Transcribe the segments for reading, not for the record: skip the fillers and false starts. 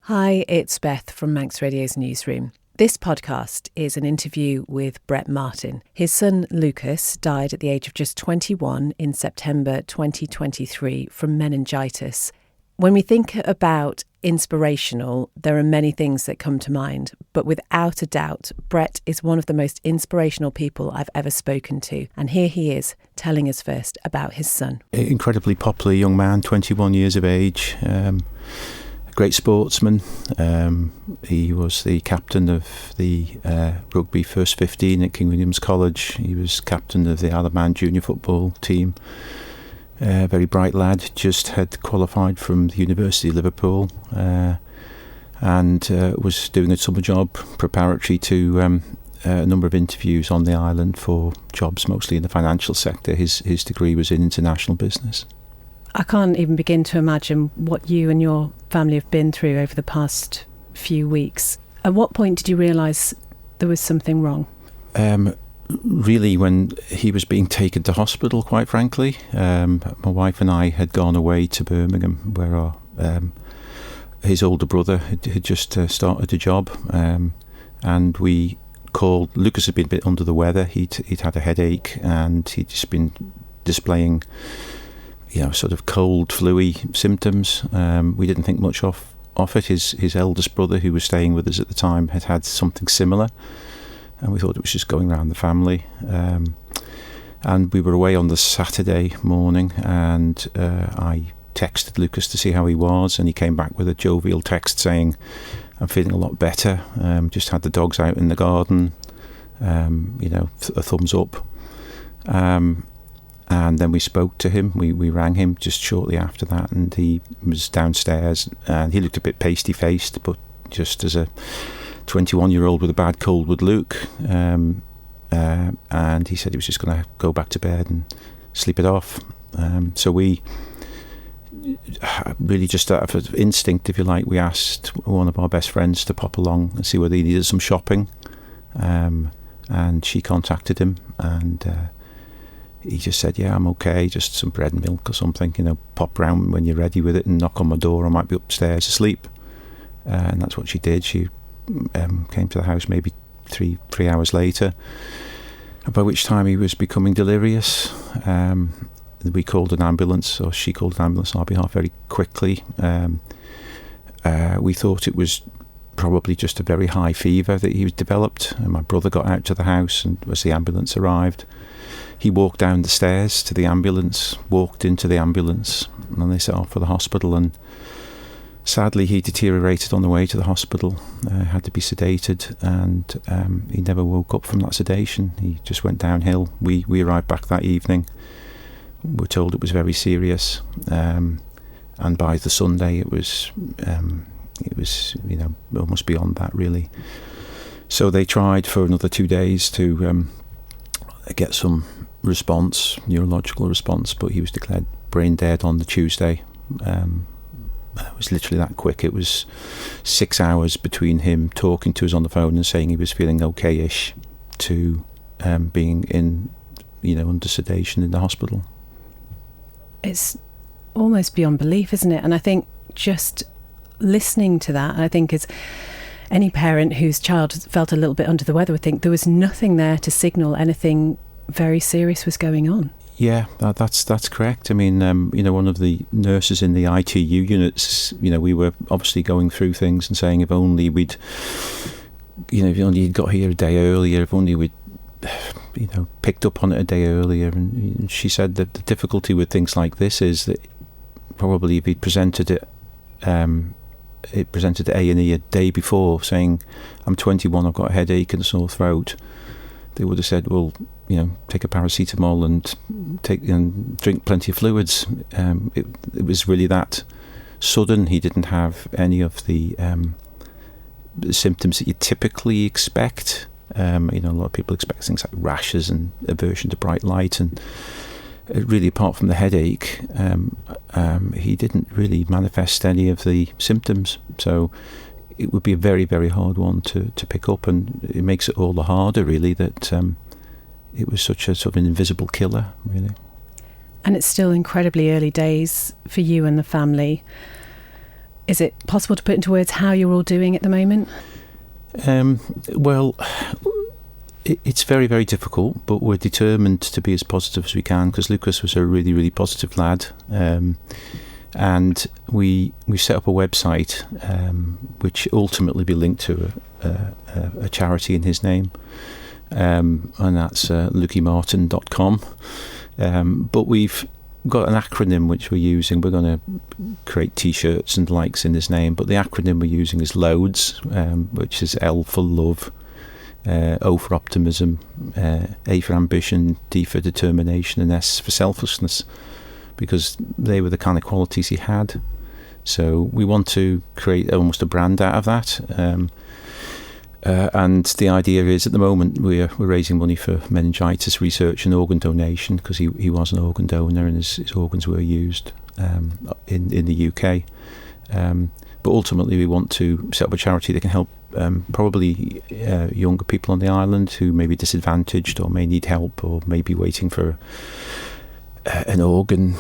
Hi, it's Beth from Manx Radio's newsroom. This podcast is an interview with Brett Martin. His son Lucas died at the age of just 21 in September 2023 from meningitis. When we think about inspirational, there are many things that come to mind, but without a doubt, Brett is one of the most inspirational people I've ever spoken to. And here he is, telling us first about his son. Incredibly popular young man, 21 years of age. Great sportsman. He was the captain of the rugby first 15 at King William's College. He was captain of the Isle of Man junior football team. Very bright lad, just had qualified from the University of Liverpool and was doing a summer job preparatory to a number of interviews on the island for jobs mostly in the financial sector. His degree was in international business. I can't even begin to imagine what you and your family have been through over the past few weeks. At what point did you realise there was something wrong? Really, when he was being taken to hospital, quite frankly. My wife and I had gone away to Birmingham, where his older brother had just started a job, and we called. Lucas had been a bit under the weather. He'd had a headache, and he'd just been displaying sort of cold, flu-y symptoms. We didn't think much of it. His eldest brother, who was staying with us at the time, had something similar, and we thought it was just going around the family. And we were away on the Saturday morning, and I texted Lucas to see how he was, and he came back with a jovial text saying, "I'm feeling a lot better. Just had the dogs out in the garden. A thumbs up." And then we spoke to him. We rang him just shortly after that, and he was downstairs, and he looked a bit pasty-faced, but just as a 21-year-old with a bad cold would look. And he said he was just going to go back to bed and sleep it off. So we really, just out of instinct, if you like, we asked one of our best friends to pop along and see whether he needed some shopping. And she contacted him, and he just said, "Yeah, I'm okay, just some bread and milk or something, pop round when you're ready with it and knock on my door. I might be upstairs asleep." And that's what she did. She came to the house maybe three hours later, by which time he was becoming delirious. We called an ambulance, or she called an ambulance on our behalf very quickly. We thought it was probably just a very high fever that he developed, and my brother got out to the house, and as the ambulance arrived, he walked down the stairs to the ambulance, walked into the ambulance, and they set off for the hospital. And sadly, he deteriorated on the way to the hospital, had to be sedated, and he never woke up from that sedation. He just went downhill. We arrived back that evening. We were told it was very serious, and by the Sunday it was almost beyond that, really. So they tried for another 2 days to get some response, neurological response, but he was declared brain dead on the Tuesday. It was literally that quick. It was 6 hours between him talking to us on the phone and saying he was feeling okay-ish to being in, under sedation in the hospital. It's almost beyond belief, isn't it? And I think just listening to that, I think as any parent whose child felt a little bit under the weather would think, there was nothing there to signal anything very serious was going on. Yeah, that's correct. I mean, one of the nurses in the ITU units, we were obviously going through things and saying if only we'd, if only he'd got here a day earlier, if only we'd, picked up on it a day earlier. And she said that the difficulty with things like this is that probably if he'd presented it presented to A&E a day before saying, "I'm 21, I've got a headache and a sore throat," they would have said, "Well, take a paracetamol and drink plenty of fluids." It was really that sudden. He didn't have any of the symptoms that you typically expect. A lot of people expect things like rashes and aversion to bright light, and really, apart from the headache, he didn't really manifest any of the symptoms. So it would be a very, very hard one to pick up, and it makes it all the harder, really, that it was such a sort of an invisible killer, really. And it's still incredibly early days for you and the family. Is it possible to put into words how you're all doing at the moment? Well, it's very, very difficult, but we're determined to be as positive as we can, because Lucas was a really, really positive lad. And we set up a website which ultimately be linked to a charity in his name, and that's lukeymartin.com. But we've got an acronym which we're using. We're going to create T-shirts and likes in his name, but the acronym we're using is LOADS, which is L for love, O for optimism, A for ambition, D for determination, and S for selflessness, because they were the kind of qualities he had. So we want to create almost a brand out of that. And the idea is, at the moment, we're raising money for meningitis research and organ donation, because he was an organ donor and his organs were used in the UK. But ultimately, we want to set up a charity that can help probably younger people on the island who may be disadvantaged or may need help or may be waiting for an organ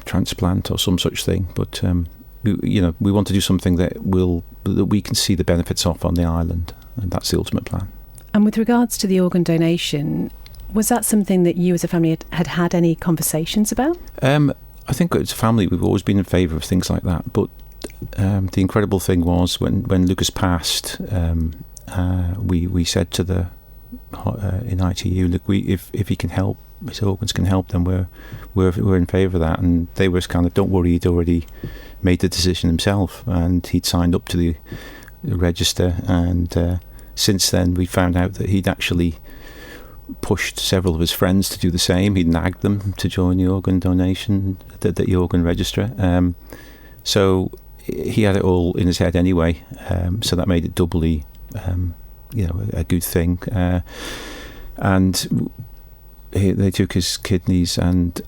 transplant or some such thing. But we want to do something that we can see the benefits of on the island, and that's the ultimate plan. And with regards to the organ donation, was that something that you as a family had any conversations about? I think as a family we've always been in favour of things like that, but the incredible thing was when Lucas passed, we said to the in ITU, look, if he can help, his organs can help, then we're in favour of that. And they were kind of, don't worry, he'd already made the decision himself, and he'd signed up to the register. And since then, we found out that he'd actually pushed several of his friends to do the same. He'd nagged them to join the organ donation, the organ register. So he had it all in his head anyway. So that made it doubly, a good thing. And they took his kidneys and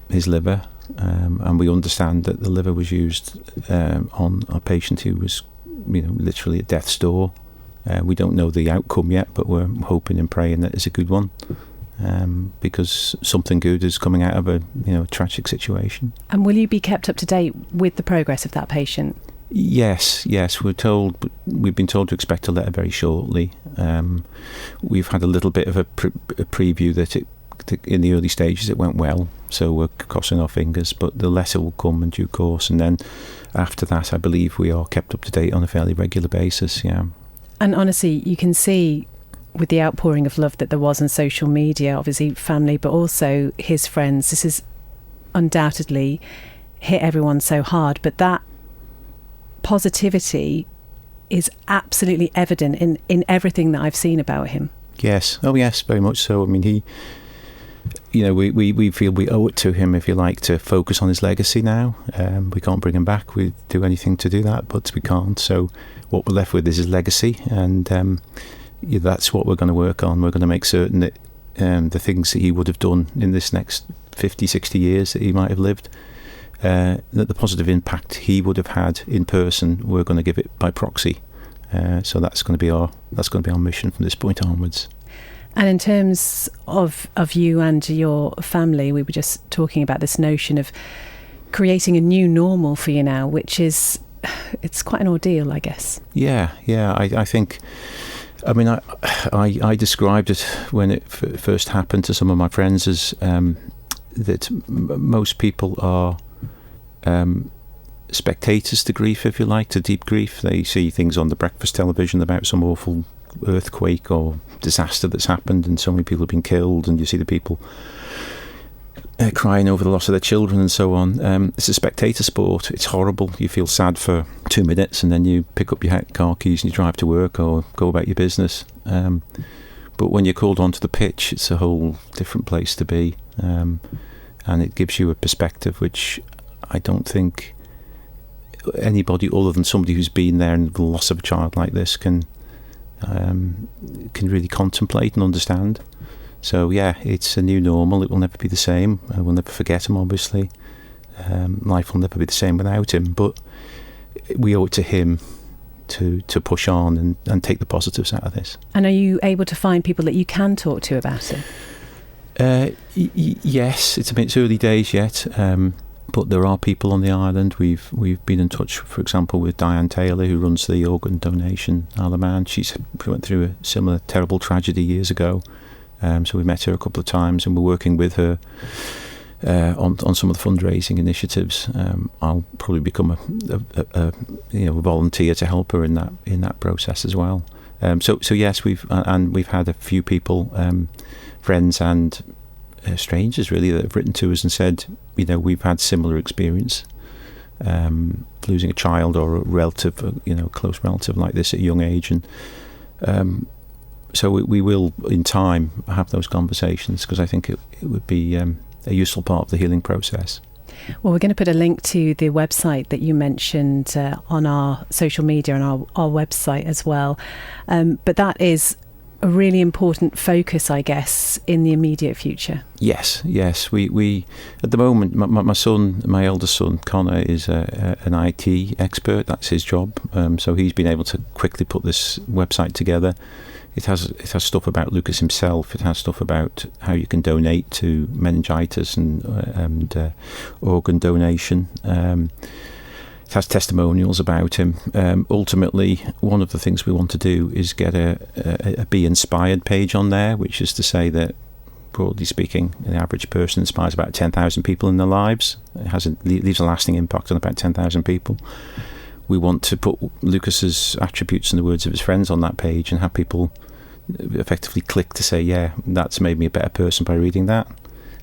his liver, and we understand that the liver was used on a patient who was, literally at death's door. We don't know the outcome yet, but we're hoping and praying that it's a good one, because something good is coming out of a tragic situation. And will you be kept up to date with the progress of that patient? Yes. We've been told to expect a letter very shortly. We've had a little bit of a preview that in the early stages it went well, so we're crossing our fingers, but the letter will come in due course, and then after that I believe we are kept up to date on a fairly regular basis. And honestly, you can see with the outpouring of love that there was on social media, obviously family, but also his friends, this has undoubtedly hit everyone so hard, but that positivity is absolutely evident in everything that I've seen about him. Yes. Oh yes, very much so. I mean, he, we feel we owe it to him, if you like, to focus on his legacy now. We can't bring him back. We'd do anything to do that, but we can't. So what we're left with is his legacy, and that's what we're going to work on. We're going to make certain that the things that he would have done in this next 50, 60 years that he might have lived, that the positive impact he would have had in person, we're going to give it by proxy. So that's going to be our mission from this point onwards. And in terms of you and your family, we were just talking about this notion of creating a new normal for you now, which is, it's quite an ordeal, I guess. Yeah. I think, I mean, I described it when it first happened to some of my friends as that most people are spectators to grief, if you like, to deep grief. They see things on the breakfast television about some awful earthquake or disaster that's happened and so many people have been killed, and you see the people crying over the loss of their children and so on. It's a spectator sport. It's horrible. You feel sad for 2 minutes and then you pick up your car keys and you drive to work or go about your business. But when you're called onto the pitch, it's a whole different place to be, and it gives you a perspective which I don't think anybody other than somebody who's been there in the loss of a child like this can really contemplate and understand. So yeah, it's a new normal. It will never be the same. We'll never forget him, obviously. Life will never be the same without him, but we owe it to him to push on and take the positives out of this. And are you able to find people that you can talk to about it? Yes, it's early days yet. But there are people on the island. We've been in touch, for example, with Diane Taylor, who runs the organ donation Isle of Man. She went through a similar terrible tragedy years ago. So we met her a couple of times, and we're working with her on some of the fundraising initiatives. I'll probably become a volunteer to help her in that process as well. So yes, we've had a few people, friends and strangers really, that have written to us and said, we've had similar experience, losing a child or a relative, close relative like this at a young age, and so we will in time have those conversations, because I think it would be a useful part of the healing process. Well, we're going to put a link to the website that you mentioned on our social media and our website as well. But that is a really important focus, I guess, in the immediate future. Yes. We at the moment, my eldest son, Connor, is an IT expert. That's his job. So he's been able to quickly put this website together. It has stuff about Lucas himself. It has stuff about how you can donate to meningitis and organ donation. It has testimonials about him. Ultimately, one of the things we want to do is get a Be Inspired page on there, which is to say that, broadly speaking, the average person inspires about 10,000 people in their lives. It leaves a lasting impact on about 10,000 people. We want to put Lucas's attributes and the words of his friends on that page and have people effectively click to say, yeah, that's made me a better person by reading that.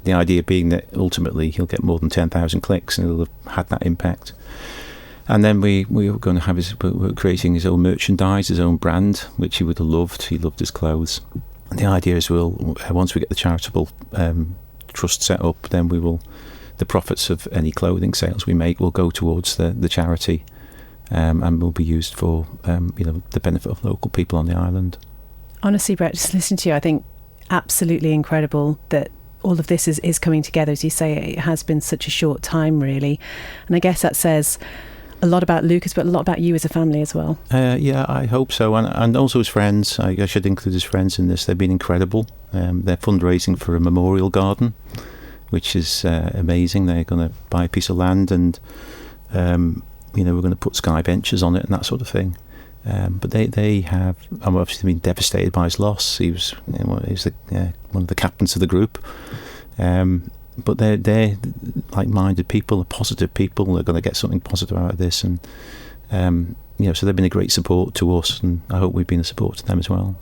The idea being that ultimately he'll get more than 10,000 clicks and he'll have had that impact. And then we're going to have we're creating his own merchandise, his own brand, which he would have loved. He loved his clothes. And the idea is once we get the charitable trust set up, then the profits of any clothing sales we make will go towards the charity, and will be used for the benefit of local people on the island. Honestly, Brett, just listening to you, I think absolutely incredible that all of this is coming together. As you say, it has been such a short time, really. And I guess that says a lot about Lucas, but a lot about you as a family as well. Yeah, I hope so. And also his friends. I should include his friends in this. They've been incredible. They're fundraising for a memorial garden, which is amazing. They're going to buy a piece of land and, we're going to put sky benches on it and that sort of thing. But they have obviously been devastated by his loss. He was one of the captains of the group. But they're like-minded people, positive people. They're going to get something positive out of this, and so they've been a great support to us, and I hope we've been a support to them as well.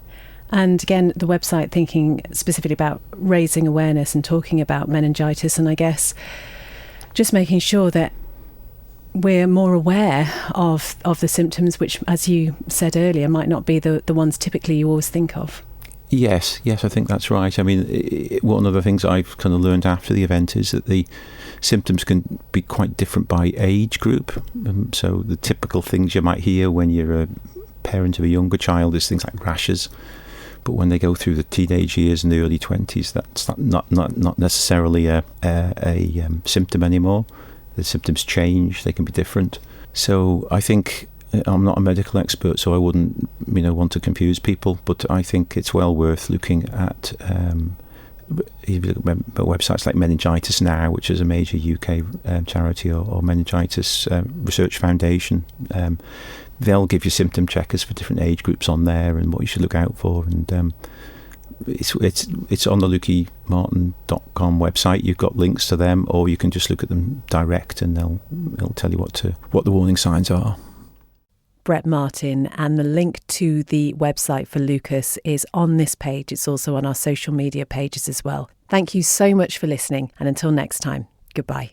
And again, the website thinking specifically about raising awareness and talking about meningitis, and I guess just making sure that we're more aware of the symptoms, which, as you said earlier, might not be the ones typically you always think of. Yes, I think that's right. I mean, one of the things I've kind of learned after the event is that the symptoms can be quite different by age group. So the typical things you might hear when you're a parent of a younger child is things like rashes. But when they go through the teenage years and the early 20s, that's not necessarily a symptom anymore. The symptoms change, they can be different. So I think, I'm not a medical expert, so I wouldn't want to confuse people, but I think it's well worth looking at websites like Meningitis Now, which is a major UK charity, or Meningitis Research Foundation. They'll give you symptom checkers for different age groups on there and what you should look out for, and it's on the lukeymartin.com website. You've got links to them, or you can just look at them direct, and they'll tell you what the warning signs are. Brett Martin, and the link to the website for Lucas is on this page. It's also on our social media pages as well. Thank you so much for listening, and until next time, goodbye.